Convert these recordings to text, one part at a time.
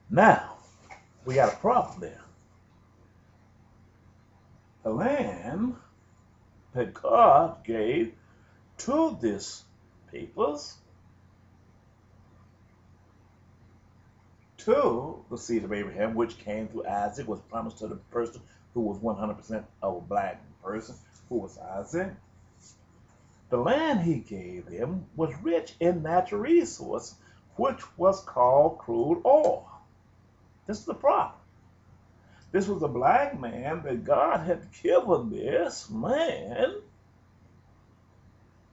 Now, we got a problem there. The land that God gave to this peoples, to the seed of Abraham, which came through Isaac, was promised to the person who was 100% of a black person, who was Isaac. The land he gave him was rich in natural resource, which was called crude oil. This is the problem. This was a black man that God had given this man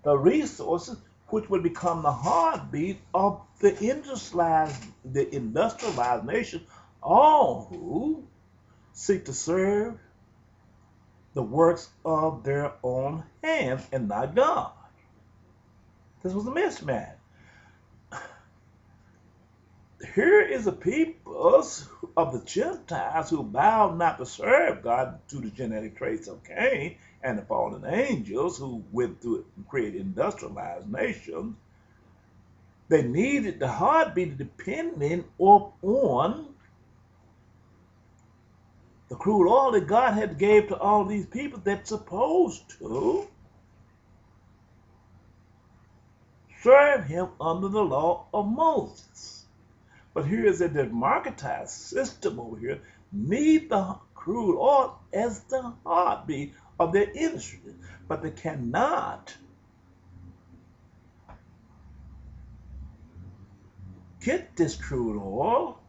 the resources which would become the heartbeat of the industrialized nation, all who seek to serve the works of their own hands and not God. This was a mismatch. Here is a people of the Gentiles who bowed not to serve God through the genetic traits of Cain and the fallen angels who went through and created industrialized nations. They needed the heartbeat depending on the crude oil that God had gave to all these people that's supposed to serve him under the law of Moses. But here is a democratized system over here, need the crude oil as the heartbeat of their industry. But they cannot get this crude oil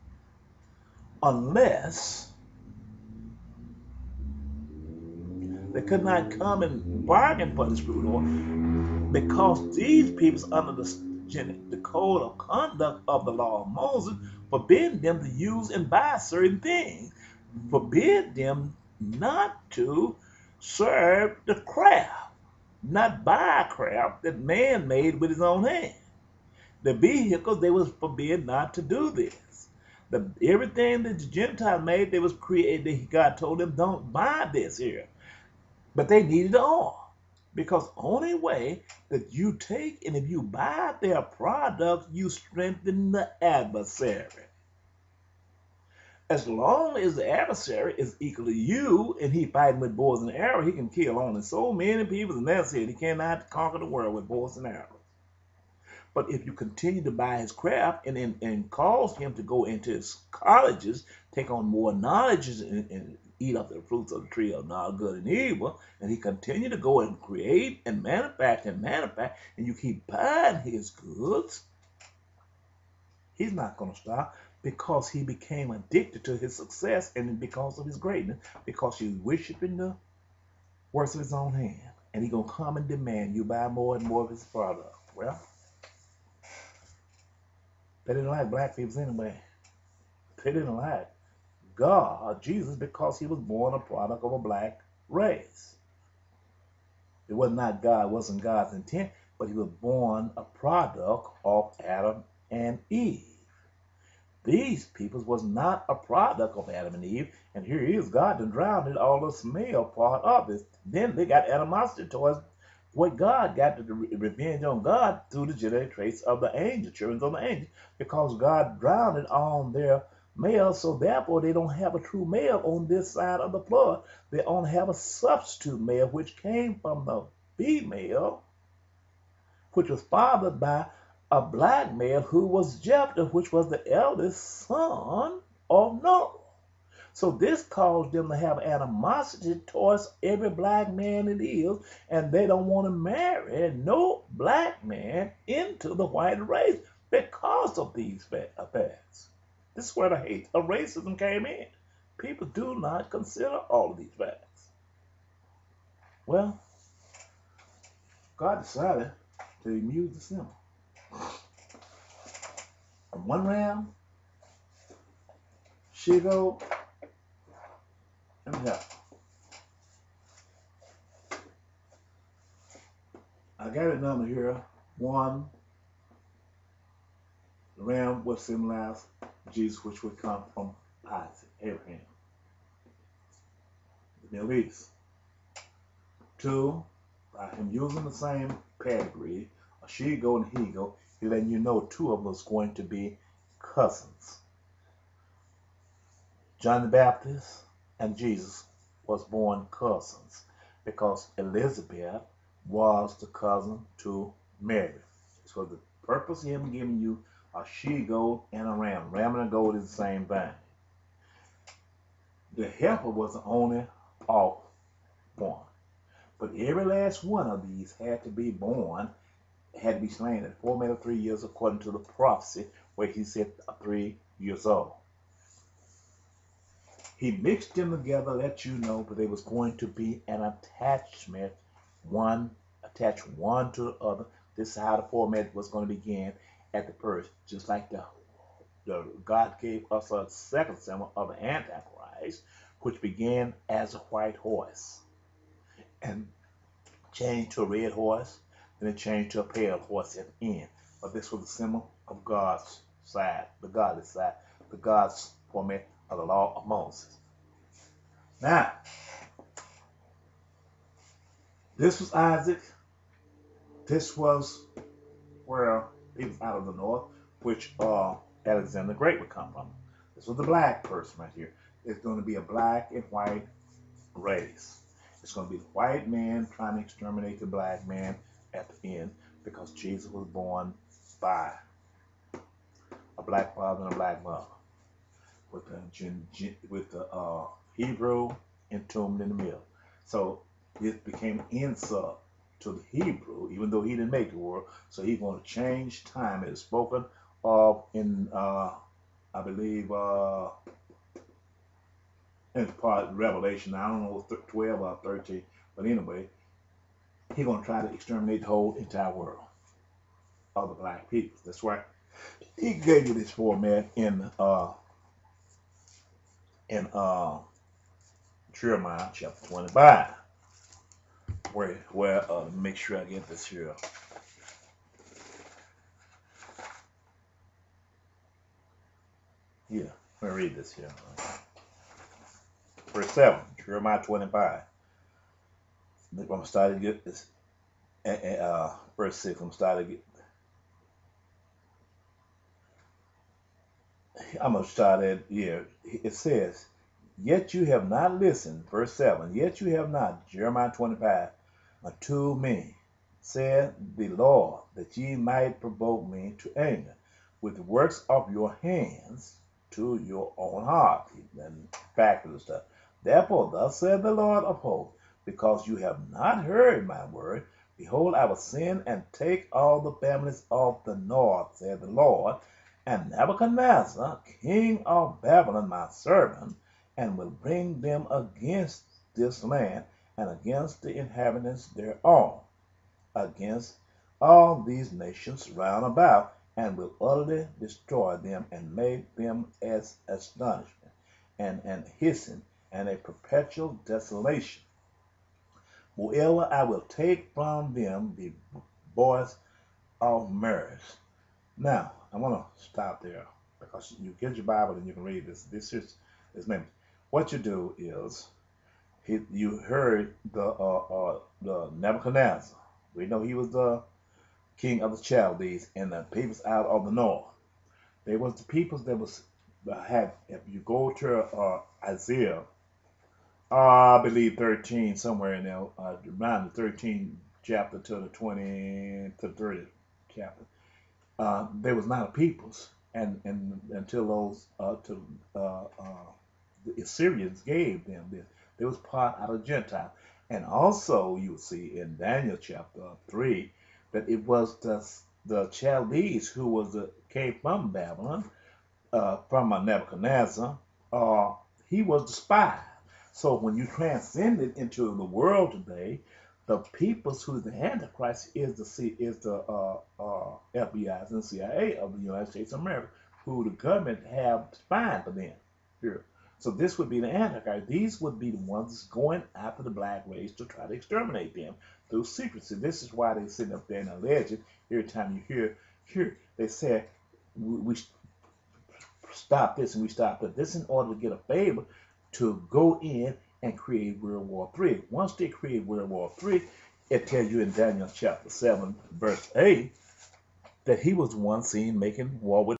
unless they could not come and bargain for this crude oil, because these peoples under the code of conduct of the law of Moses forbid them to use and buy certain things, forbid them not to serve the craft, not buy craft that man made with his own hand. The vehicles, they was forbid not to do this. Everything that the Gentiles made, they was created. God told them, don't buy this here. But they needed the oil. Because only way that you take and if you buy their product, you strengthen the adversary. As long as the adversary is equal to you and he fighting with bows and arrows, he can kill only so many people, and that's it. He cannot conquer the world with bows and arrows. But if you continue to buy his craft and cause him to go into his colleges, take on more knowledges and eat up the fruits of the tree of knowledge, good and evil, and he continue to go and create and manufacture, and you keep buying his goods, he's not going to stop, because he became addicted to his success and because of his greatness, because he's worshiping the works of his own hand. And he's going to come and demand you buy more and more of his product. Well, they didn't like black people anyway. They didn't like God, Jesus, because he was born a product of a black race. It was not God, it wasn't God's intent, but he was born a product of Adam and Eve. These peoples was not a product of Adam and Eve, and here is God that drowned all the smell part of it. Then they got animosity towards what God got to revenge on God through the genetic traits of the angel, children of the angel, because God drowned it on their male, so therefore they don't have a true male on this side of the flood. They only have a substitute male, which came from the female, which was fathered by a black male who was Jephthah, which was the eldest son of Noah. So this caused them to have animosity towards every black man it is, and they don't want to marry no black man into the white race because of these affairs. This is where the hate of racism came in. People do not consider all of these facts. Well, God decided to use the symbol. One ram, she-goat, and heifer. I got it number here. One, the ram would symbolize Jesus, which would come from Isaac, Abraham, the Middle East. Two, by him using the same pedigree, a she-goat and he-goat, he's letting you know two of them is going to be cousins. John the Baptist and Jesus was born cousins because Elizabeth was the cousin to Mary. So the purpose of him giving you a she-goat and a ram. Ram and a goat is the same thing. The heifer was the only offborn. But every last one of these had to be born, had to be slain at 4 men of 3 years according to the prophecy where he said 3 years old. He mixed them together, let you know that there was going to be an attachment, one attached one to the other. This is how the format was going to begin at the first, just like the God gave us a second symbol of the Antichrist, which began as a white horse and changed to a red horse, then it changed to a pale horse at the end. But this was the symbol of God's side, the godly side, the God's format of the law of Moses. Now, this was Isaac. This was where he was out of the north, which Alexander the Great would come from. This was the black person right here. It's going to be a black and white race. It's going to be the white man trying to exterminate the black man at the end because Jesus was born by a black father and a black mother with the Hebrew entombed in the middle. So it became an insult to the Hebrew, even though he didn't make the word. So he's going to change time. It is spoken of in, I believe, in part of Revelation. I don't know, 12 or 13. But anyway, he's going to try to exterminate the whole entire world of the black people. That's why he gave you this format in Jeremiah chapter 25. Where make sure I get this here. Yeah, let me read this here. Verse 7, Jeremiah 25. I'm going to start to get this. Verse 6, I'm going to start to get. I'm going to start at here. It says, yet you have not listened, verse 7, yet you have not, Jeremiah 25, unto me, said the Lord, that ye might provoke me to anger with the works of your hands to your own heart. And factors and stuff. Therefore, thus said the Lord of hosts, because you have not heard my word, behold, I will send and take all the families of the north, said the Lord, and Nebuchadnezzar, king of Babylon, my servant, and will bring them against this land and against the inhabitants thereof, against all these nations round about, and will utterly destroy them and make them as astonishment and hissing and a perpetual desolation. Moreover, I will take from them the voice of marriage. Now, I want to stop there because you get your Bible and you can read this. This is maybe what you do is you heard the Nebuchadnezzar. We know he was the king of the Chaldees and the peoples out of the north. They was the peoples that was had. If you go to Isaiah, I believe 13 somewhere in there, around the 13th chapter to the 20 to 30th chapter. There was not a peoples, and until those the Assyrians gave them this, they was part out of Gentile, and also you will see in Daniel chapter 3 that it was the Chaldees who came from Babylon, from Nebuchadnezzar. He was the spy. So when you transcend it into the world today, the peoples who the Antichrist is the FBI's and CIA of the United States of America, who the government have spying for them. Here. So this would be the Antichrist. These would be the ones going after the black race to try to exterminate them through secrecy. This is why they sit up there and allege it. Every time you hear they say, we stop this and we stop that. This in order to get a favor to go in and create World War III. Once they create World War III, it tells you in Daniel chapter 7, verse 8, that he was the one seen making war with